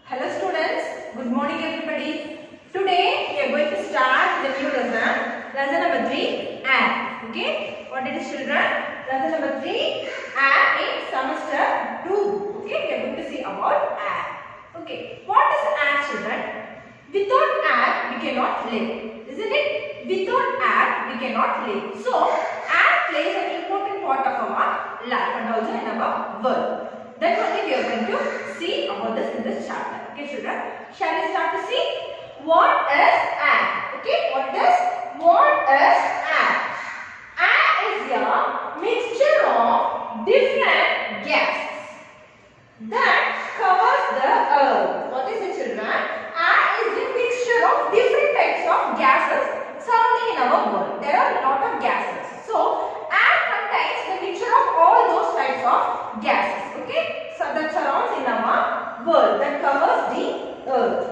Hello students, good morning everybody. Today we are going to start the new lesson number 3, add. Okay, what it is children? Lesson number 3, add in semester 2. Okay, we are going to see about add. Okay, what is add children? Without add we cannot live, isn't it? Without add we cannot live. So add plays an important part of our life and also in our world. That only we are going to see about this in this chapter. Okay, children. Shall we start to see what is add? Okay, what is add? Add is a mixture of different gases that covers the earth. What is it, children? Add is a mixture of different types of gases surrounding in our world. There are a lot of gases. So add contains the mixture of all those types of gases. Okay, so that surrounds in our world, that covers the earth.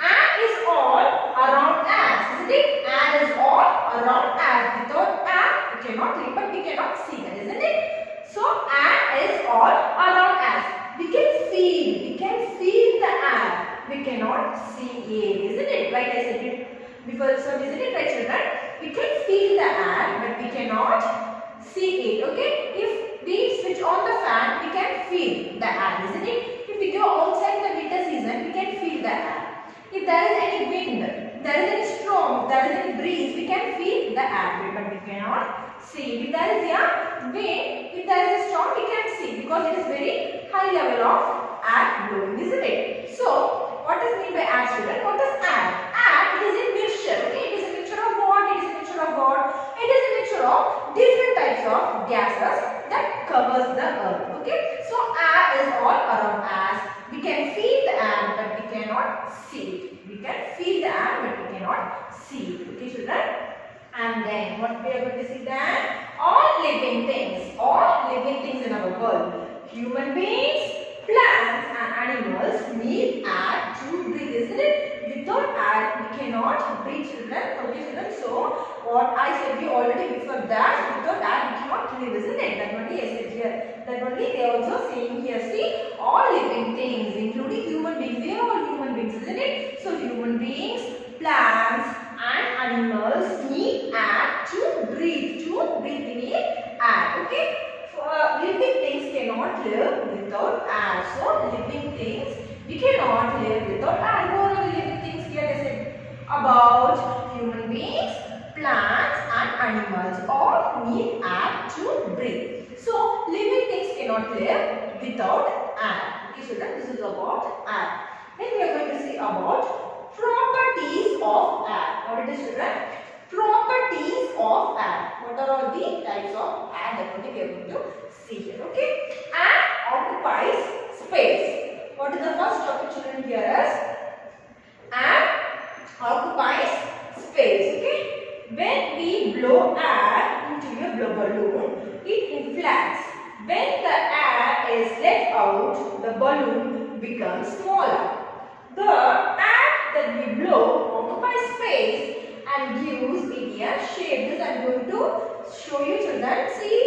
Air is all around us, isn't it? Air is all around us. Without air, we cannot live, but we cannot see that, isn't it? So air is all around us. We can feel the air. We cannot see it, isn't it? Right, I said it before, so isn't it right, children? We can feel the air, but we cannot see it. Okay, if we switch on the fan, we can feel the air, isn't it? If we go outside in the winter season, we can feel the air. If there is any wind, there is any storm, there is any breeze, we can feel the air, but we cannot see. If there is a wind, if there is a storm, we can see because it is very high level of air blowing, isn't it? So, what is meant by air, children? What is air? Air is a mixture. Okay, it is a mixture of what? It is a mixture of what? It is a mixture of different types of gases that covers the earth. Okay, so air is all around us. We can feel the air, but we cannot see it. We can feel the air, but we cannot see it. Okay, children. And then what we are going to see then? All living things in our world. Human beings, plants and animals need air to breathe, isn't it? Without air, we cannot breathe, children. Okay, children. So, what I said you already before that, without air, we cannot live, isn't it? That only I said here. That only they are also saying here. See, all living things, including human beings. We are all human beings, isn't it? So, human beings, plants and animals need air to breathe in the air. Okay. Living things cannot live without air. So, living things, we cannot live without air. What are the living things here? I said about human beings, plants and animals all need air to breathe. So, living things cannot live without air. Okay, children, this is about air. Then we are going to see about properties of air. What it is, children? Properties of air. What are all the types of air that we are going to see here? Okay, air occupies space. What is the first topic, children? Here is air occupies space. Okay, when we blow air into a balloon, it inflates. When the air is let out, the balloon becomes smaller. The air that we blow occupies space and gives it a shape. This I am going to show you, children. See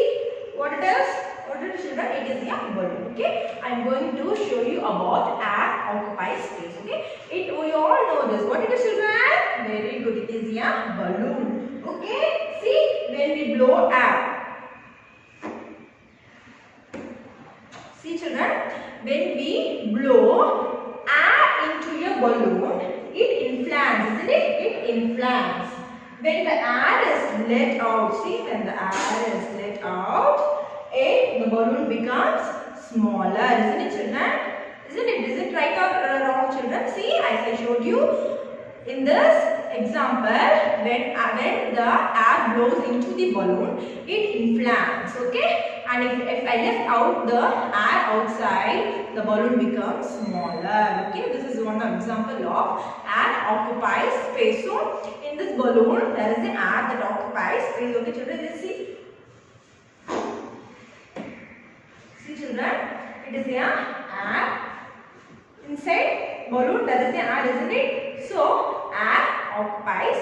what it is. What it is, children? It is a balloon. Okay, I am going to show you about air occupies space. Okay, we all know this. What it is, children? Very good. It is a balloon. Okay, see, when we blow air. See, children, when we blow air into a balloon, it inflates, isn't it? It inflates. When the air is let out, see, when the air is let out, the balloon becomes smaller, isn't it, children? Isn't it? Is it right or wrong, children? See, as I showed you in this example, when the air blows into the balloon, it inflates. Okay, and if I left out the air outside, the balloon becomes smaller. Okay, this is one example of air occupies space. So in this balloon, there is an air that occupies space. Okay, children, let's see. See, children, it is a air inside balloon. There is an air, isn't it? So air occupies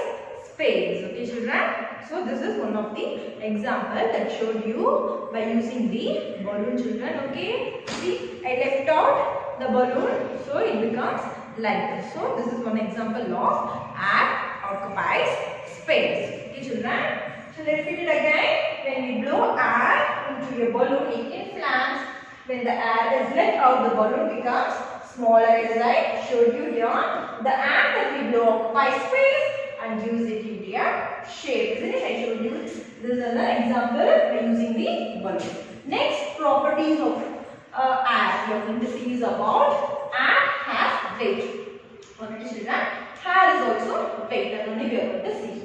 space. Okay, children. So this is one of the example that showed you by using the balloon, children. Okay. See, I left out the balloon, so it becomes lighter. So this is one example of air occupies space. Okay children, so let's read it again. When we blow air into a balloon, it inflames. When the air is let out, the balloon becomes smaller, as I showed you here. The air that we blow occupies space and gives it into a shape. Isn't it? I showed you. This is another example by using the balloon. Next, properties of air. We are going to see is about air has weight. Okay, children. Air is also weight. That only we are going to see.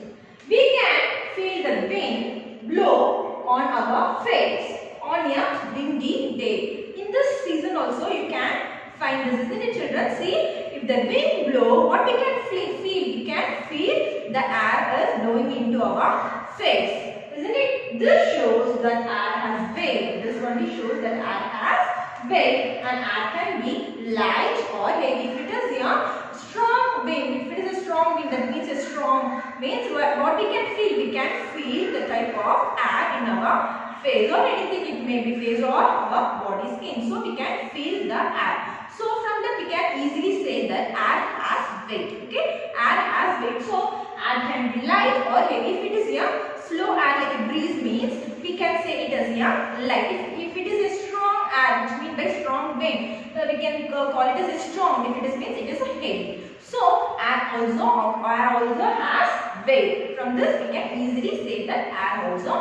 We can feel the wind blow on our face on a windy day. In this season also you can find this, isn't it children? See, if the wind blow, what we can feel? We can feel the air is blowing into our face, isn't it? This shows that air has weight. This only shows that air has weight, and air can be light or heavy. If it is a strong wind, if it is a strong wind, that means a strong means what we can feel? We can feel the type of air in our face or anything. It may be face or our body skin. So we can feel the air. So from that we can easily say that air has weight. Okay, air has weight. So air can be light or heavy. If it is a slow air like a breeze means we can say it as a light. If it is a strong air, which means by strong wind, we can call it as a strong. If it is means it is a heavy. So air also has weight. From this we can easily say that air also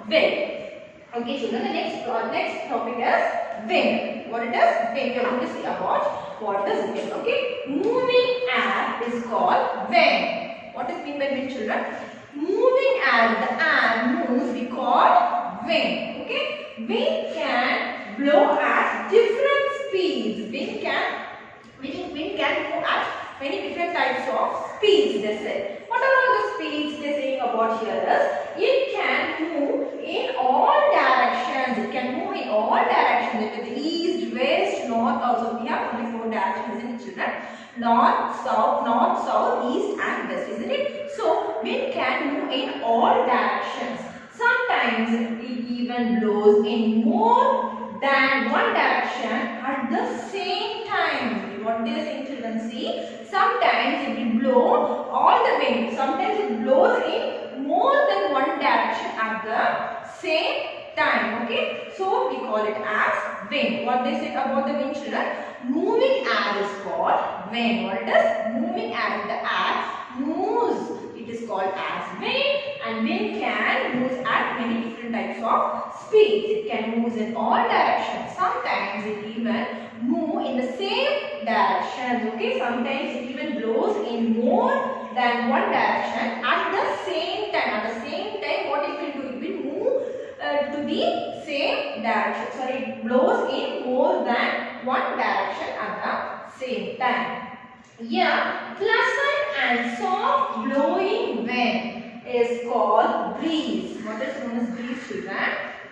weight. Okay, children, the next topic is wind. What it is? Wind. We are going to see about what is wind. Okay, moving air is called wind. What is mean by wind, children? Moving air, the air moves, we call wind. Okay, wind can blow at different speeds. Wind can move at many different types of speeds. They said. What are all the speeds they saying about here is? It can move in all directions. It can move in all directions. It is east, west, north. Also we have only 4 directions in children. North, south, east and west. Isn't it? So wind can move in all directions. Sometimes it even blows in more than one direction at the same time. What they say children? See, sometimes it will blow all the way. Sometimes it blows in more than one direction at the same time. Okay, so we call it as wind. What they said about the wind, children? Moving air is called wind. What it is? Moving air. The air moves. It is called as wind, and wind can move at many different types of speeds. It can move in all directions. Sometimes it even move in the same direction. Okay, sometimes it even blows in more than one direction at the same time. At the same time, what it will do? It will move to the same direction. Sorry, it blows in more than one direction at the same time. Yeah, pleasant and soft blowing wind is called breeze. What is known as breeze, children?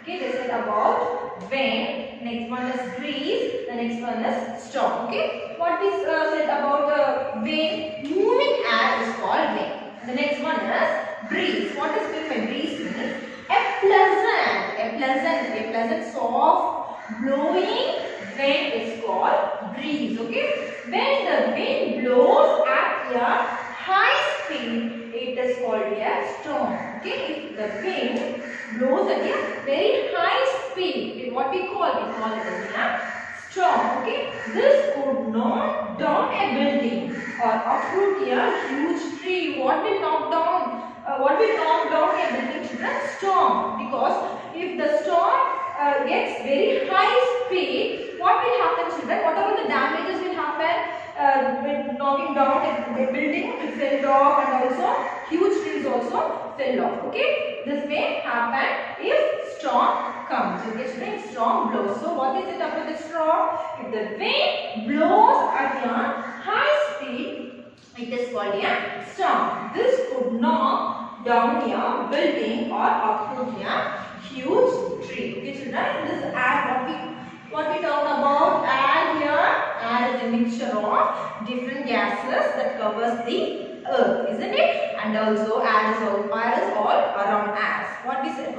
Okay, they said about wind. Next one is breeze. The next one is storm. Okay, what is said about wind? Moving air is called wind. The next one is breeze. What is meant by breeze? Means a pleasant, soft blowing wind is called breeze. Okay. When the wind blows at a high speed, it is called a storm. Okay, if the wind blows at a very high speed, what we call it as a storm. Okay, this could knock down a building or uproot a huge tree. What will knock down? A building, children? Storm. Because if the storm gets very high speed, what will happen, children? What are the damages will happen? When knocking down a building will fell off, and also huge trees also fell off. Okay, this may happen if storm comes. Okay, children, storm blows. So what is it about the storm? If the wind blows at a high speed, it is called a storm. This could knock down a building or uproot a huge tree. Okay, children, this air, what we talk about air here. Air is a mixture of different gases that covers the earth, isn't it? And also air is all around us. What I said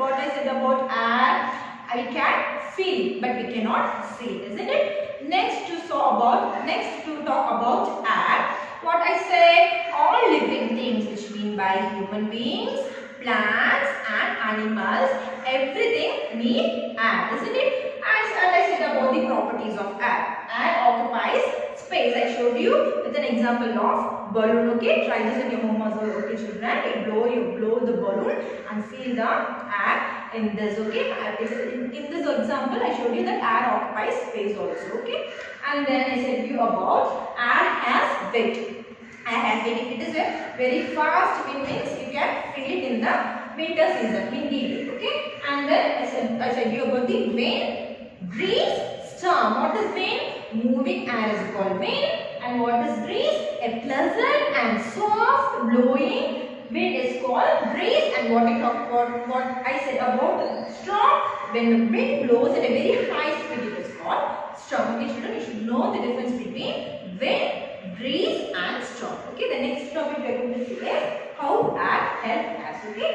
about air, I can feel, but we cannot see it, isn't it? Next to talk about air. What I said, all living things, which mean by human beings, plants and animals, everything need air, isn't it? And I said about the properties of air. Air occupies space. I showed you with an example of balloon. Okay, try this in your home as well. Okay, children, you blow the balloon and feel the air in this. Okay, in this example, I showed you that air occupies space also. Okay, and then I said you about air has weight. Air has weight. If it is a very fast wind means you can feel it in the winter season, windy day. Okay, and then I said you about the wind, breeze, storm. What is wind? Moving air is called wind. And what is breeze? A pleasant and soft blowing wind is called breeze. And what I said about storm, when the wind blows at a very high speed, it is called storm. Okay, children, you should know the difference between wind, breeze and storm. Okay, the next topic we are going to see is how air helps us. Okay,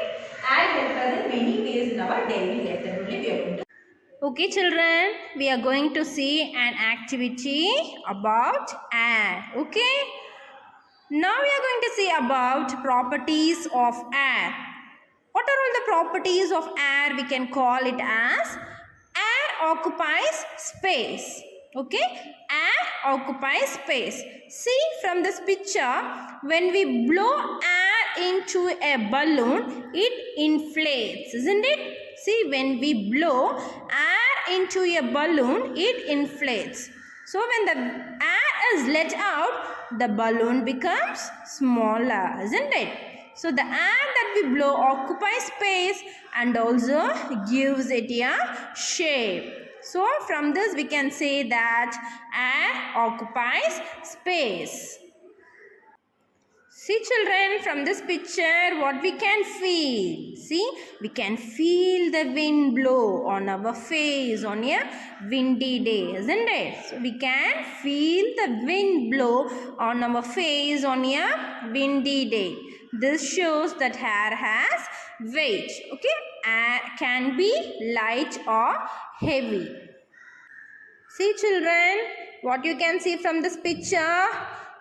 air helps us in many ways in our daily life. That only we are going to. Okay children, we are going to see an activity about air. Okay. Now we are going to see about properties of air. What are all the properties of air? We can call it as air occupies space. Okay. Air occupies space. See from this picture, when we blow air into a balloon, it inflates, isn't it? See, when we blow air into a balloon, it inflates. So when the air is let out, the balloon becomes smaller, isn't it? So the air that we blow occupies space and also gives it a shape. So from this we can say that air occupies space. See children, from this picture what we can feel? See, we can feel the wind blow on our face on a windy day, isn't it? So we can feel the wind blow on our face on a windy day. This shows that air has weight. Okay, air can be light or heavy. See children, what you can see from this picture?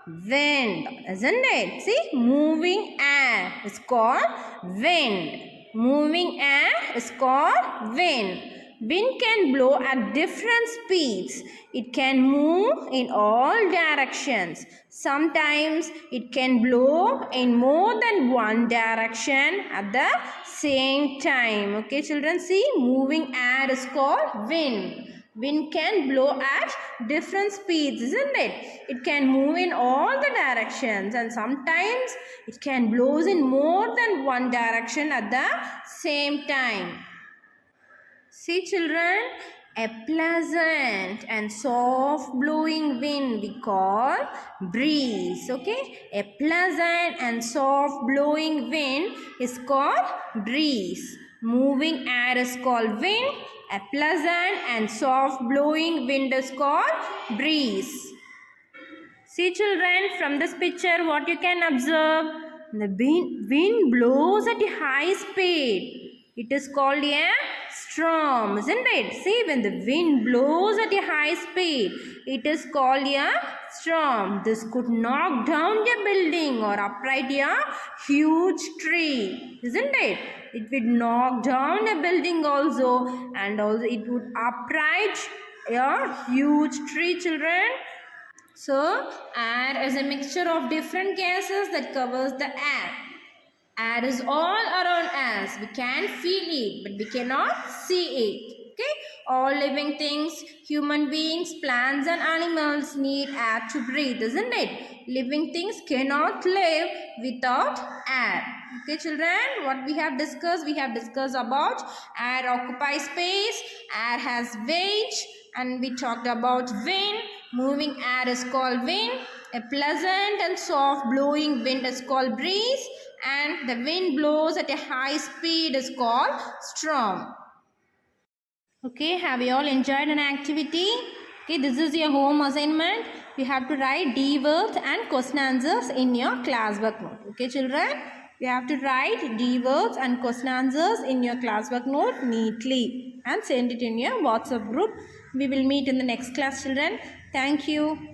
Wind, isn't it? See, moving air is called wind. Moving air is called wind. Wind can blow at different speeds. It can move in all directions. Sometimes it can blow in more than one direction at the same time. Okay children, see, moving air is called wind. Wind can blow at different speeds, isn't it? It can move in all the directions and sometimes it can blow in more than one direction at the same time. See children, a pleasant and soft blowing wind we call breeze. Okay, a pleasant and soft blowing wind is called breeze. Moving air is called wind. A pleasant and soft blowing wind is called breeze. See children, from this picture what you can observe? The wind blows at a high speed. It is called a storm, isn't it? See, when the wind blows at a high speed, it is called a storm. This could knock down a building or upright a huge tree, isn't it? It would knock down a building also, and also it would upright a huge tree, children. So, air is a mixture of different gases that covers the air. Air is all around us. We can feel it, but we cannot see it. Okay? All living things, human beings, plants and animals need air to breathe, isn't it? Living things cannot live without air. Okay children, what we have discussed about air occupies space, air has weight, and we talked about wind. Moving air is called wind. A pleasant and soft blowing wind is called breeze, and the wind blows at a high speed is called storm. Okay, have you all enjoyed an activity? Okay, this is your home assignment. You have to write D words and question answers in your classwork note. Okay children? You have to write D verbs and question answers in your classwork note neatly and send it in your WhatsApp group. We will meet in the next class, children. Thank you.